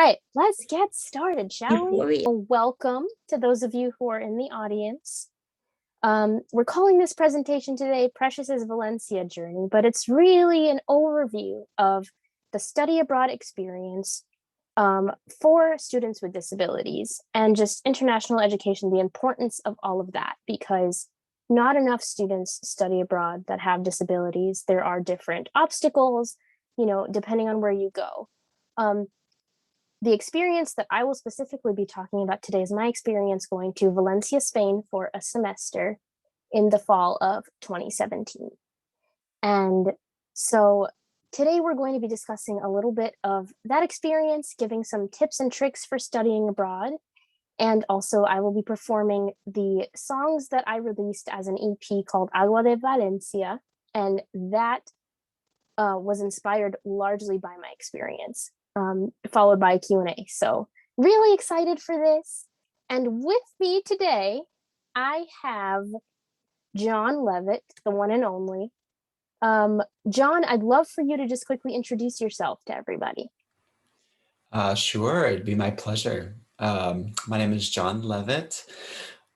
right, let's get started, shall we? Before we, Welcome to those of you who are in the audience. We're calling this presentation today Precious's Valencia Journey, but it's really an overview of the study abroad experience for students with disabilities and just international education, the importance of all of that, because not enough students study abroad that have disabilities. There are different obstacles, depending on where you go. The experience that I will specifically be talking about today is my experience going to Valencia, Spain for a semester in the fall of 2017. And so today we're going to be discussing a little bit of that experience, giving some tips and tricks for studying abroad. And also I will be performing the songs that I released as an EP called Agua De Valencia. And that was inspired largely by my experience. Followed by a Q&A. So really excited for this. And with me today, I have John Levitt, the one and only. John, I'd love for you to just quickly introduce yourself to everybody. Sure, it'd be my pleasure. My name is John Levitt.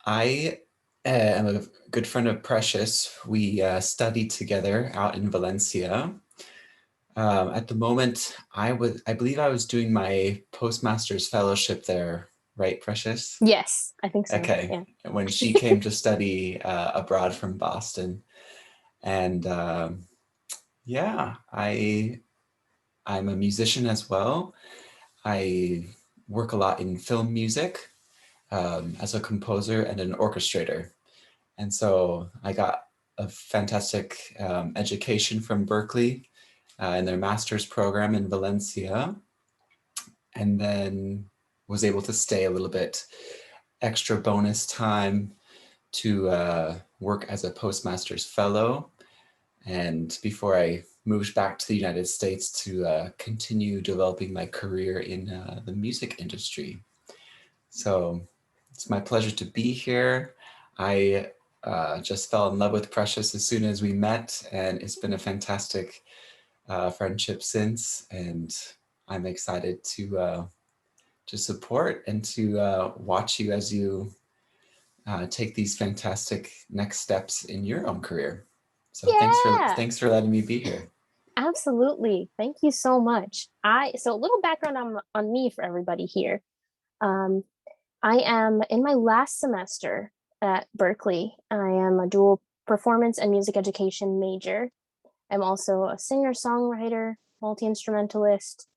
I am a good friend of Precious. We studied together out in Valencia. At the moment, I believe I was doing my postmaster's fellowship there, right, Precious? Yes, I think so. Okay. Yeah. When she came to study abroad from Boston. And yeah, I'm a musician as well. I work a lot in film music as a composer and an orchestrator. And so I got a fantastic education from Berkeley in their master's program in Valencia, and then was able to stay a little bit extra bonus time to work as a postmaster's fellow. And before I moved back to the United States to continue developing my career in the music industry. So it's my pleasure to be here. I just fell in love with Precious as soon as we met, and it's been a fantastic friendship since, and I'm excited to support and to watch you as you take these fantastic next steps in your own career. So Yeah. thanks for letting me be here. Absolutely. Thank you so much. So a little background on me for everybody here. I am in my last semester at Berkeley. I am a dual performance and music education major. I'm also a singer-songwriter, multi-instrumentalist,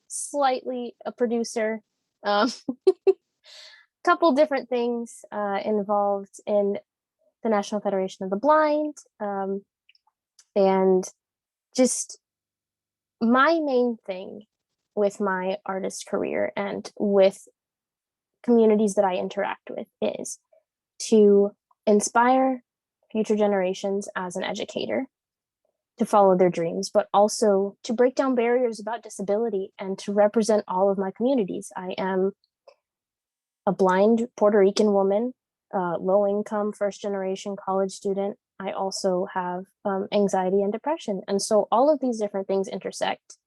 slightly a producer, couple different things involved in the National Federation of the Blind, and just my main thing with my artist career and with communities that I interact with is to inspire future generations as an educator to follow their dreams, but also to break down barriers about disability and to represent all of my communities. I am a blind Puerto Rican woman, low income, first generation college student. I also have anxiety and depression. And so all of these different things intersect.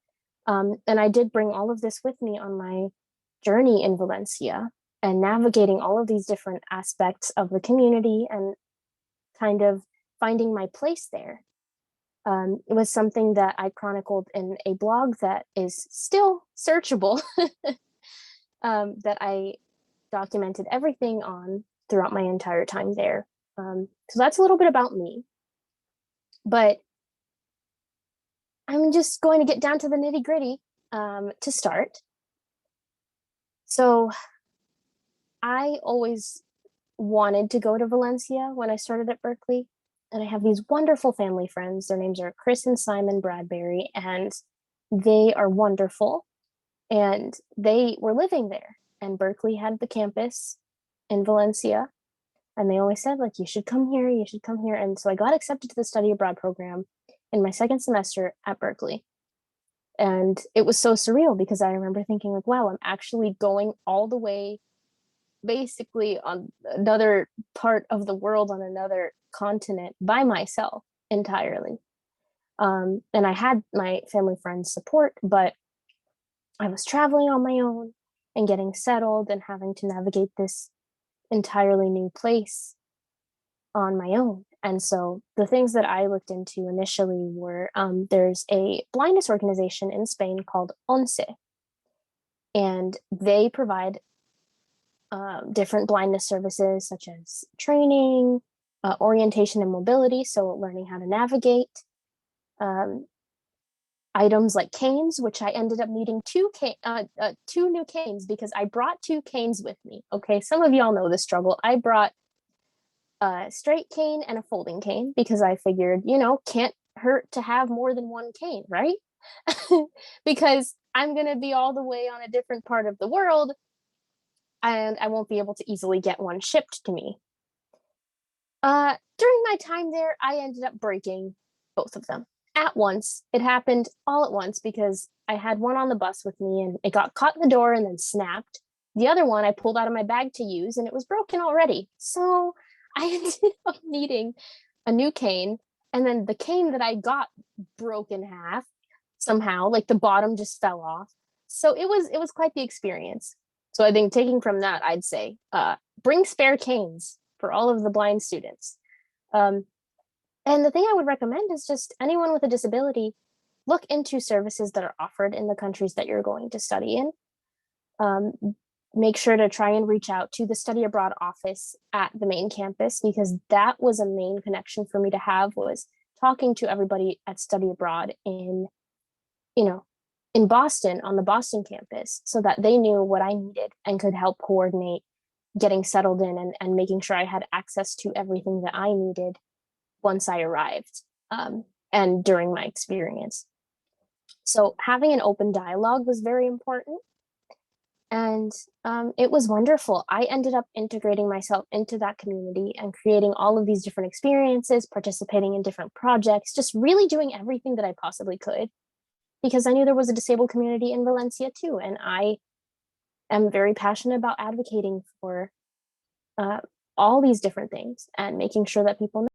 And I did bring all of this with me on my journey in Valencia and navigating all of these different aspects of the community and kind of finding my place there. It was something that I chronicled in a blog that is still searchable, that I documented everything on throughout my entire time there. So that's a little bit about me. But I'm just going to get down to the nitty gritty to start. So I always wanted to go to Valencia when I started at Berkeley. And I have these wonderful family friends. Their names are Chris and Simon Bradbury, and they are wonderful. And they were living there. And Berkeley had the campus in Valencia. And they always said, like, you should come here, you should come here. And so I got accepted to the study abroad program in my second semester at Berkeley. And it was so surreal because I remember thinking, like, wow, I'm actually going all the way basically on another part of the world, on another continent by myself entirely. And I had my family friends support, but I was traveling on my own and getting settled and having to navigate this entirely new place on my own. And so the things that I looked into initially were there's a blindness organization in Spain called ONCE, and they provide different blindness services such as training, orientation and mobility, so learning how to navigate, um, items like canes, which I ended up needing two new canes because I brought two canes with me. Okay, some of y'all know the struggle. I brought a straight cane and a folding cane because I figured, can't hurt to have more than one cane, right? Because I'm going to be all the way on a different part of the world and I won't be able to easily get one shipped to me. During my time there, I ended up breaking both of them at once. It happened all at once because I had one on the bus with me and it got caught in the door and then snapped. The other one I pulled out of my bag to use and it was broken already. So I ended up needing a new cane. And then the cane that I got broke in half somehow, like the bottom just fell off. So it was quite the experience. So I think taking from that, I'd say bring spare canes for all of the blind students. Um, and the thing I would recommend is just anyone with a disability, look into services that are offered in the countries that you're going to study in. Um, Make sure to try and reach out to the study abroad office at the main campus, because that was a main connection for me to have, was talking to everybody at study abroad you know, in Boston on the Boston campus so that they knew what I needed and could help coordinate getting settled in and making sure I had access to everything that I needed once I arrived and during my experience. So having an open dialogue was very important. And it was wonderful. I ended up integrating myself into that community and creating all of these different experiences, participating in different projects, just really doing everything that I possibly could because I knew there was a disabled community in Valencia too. And I am very passionate about advocating for uh, all these different things and making sure that people know.